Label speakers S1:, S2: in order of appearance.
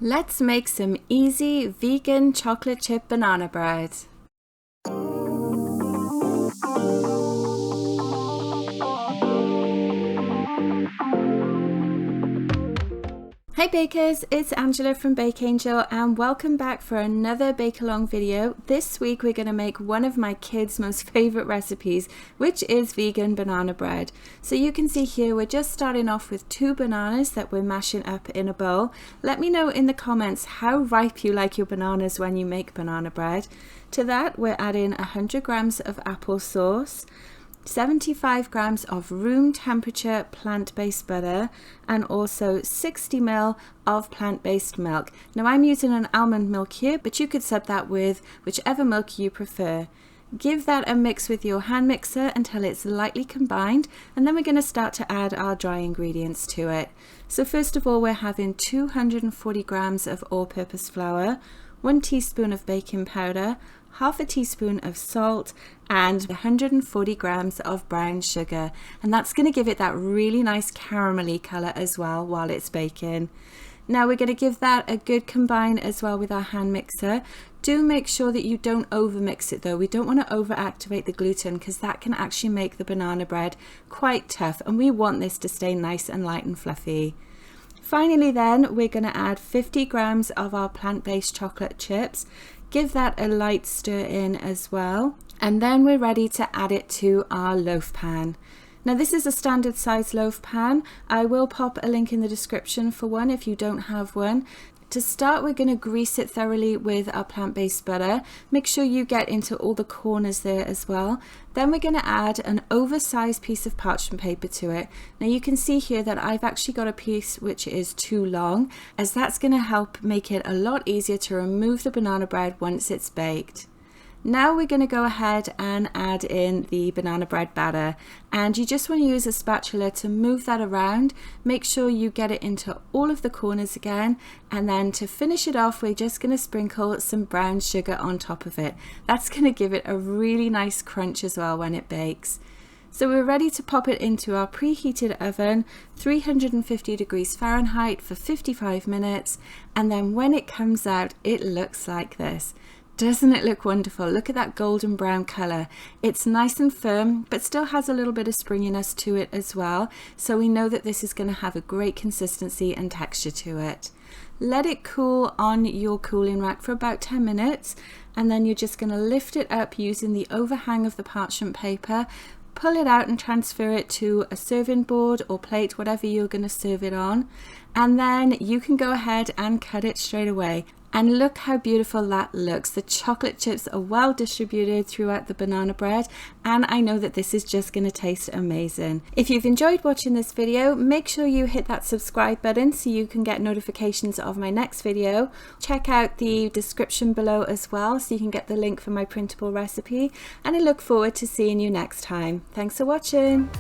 S1: Let's make some easy vegan chocolate chip banana bread. Hey bakers, it's Angela from Bake Angel and welcome back for another bake along video. This week we're going to make one of my kids' most favorite recipes, which is vegan banana bread. So you can see here we're just starting off with 2 bananas that we're mashing up in a bowl. Let me know in the comments how ripe you like your bananas when you make banana bread. To that we're adding 100 grams of applesauce, 75 grams of room temperature plant-based butter, and also 60 ml of plant-based milk. Now I'm using an almond milk here, but you could sub that with whichever milk you prefer. Give that a mix with your hand mixer until it's lightly combined, and then we're going to start to add our dry ingredients to it. So first of all, we're having 240 grams of all-purpose flour, 1 teaspoon of baking powder, half a teaspoon of salt, and 140 grams of brown sugar, and that's going to give it that really nice caramelly color as well while it's baking. Now we're going to give that a good combine as well with our hand mixer. Do make sure that you don't over mix it though. We don't want to over activate the gluten because that can actually make the banana bread quite tough, and we want this to stay nice and light and fluffy. Finally then, we're going to add 50 grams of our plant-based chocolate chips. Give that a light stir in as well, and then we're ready to add it to our loaf pan. Now this is a standard size loaf pan. I will pop a link in the description for one if you don't have one. To start, we're going to grease it thoroughly with our plant-based butter. Make sure you get into all the corners there as well. Then we're going to add an oversized piece of parchment paper to it. Now you can see here that I've actually got a piece which is too long, as that's going to help make it a lot easier to remove the banana bread once it's baked. Now we're going to go ahead and add in the banana bread batter, and you just want to use a spatula to move that around. Make sure you get it into all of the corners again, and then to finish it off we're just going to sprinkle some brown sugar on top of it. That's going to give it a really nice crunch as well when it bakes. So we're ready to pop it into our preheated oven, 350 degrees Fahrenheit for 55 minutes, and then when it comes out it looks like this. Doesn't it look wonderful? Look at that golden brown color. It's nice and firm, but still has a little bit of springiness to it as well. So we know that this is going to have a great consistency and texture to it. Let it cool on your cooling rack for about 10 minutes, and then you're just going to lift it up using the overhang of the parchment paper. Pull it out and transfer it to a serving board or plate, whatever you're going to serve it on, and then you can go ahead and cut it straight away. And look how beautiful that looks. The chocolate chips are well distributed throughout the banana bread, and I know that this is just going to taste amazing. If you've enjoyed watching this video, make sure you hit that subscribe button so you can get notifications of my next video. Check out the description below as well so you can get the link for my printable recipe, and I look forward to seeing you next time. Thanks for watching.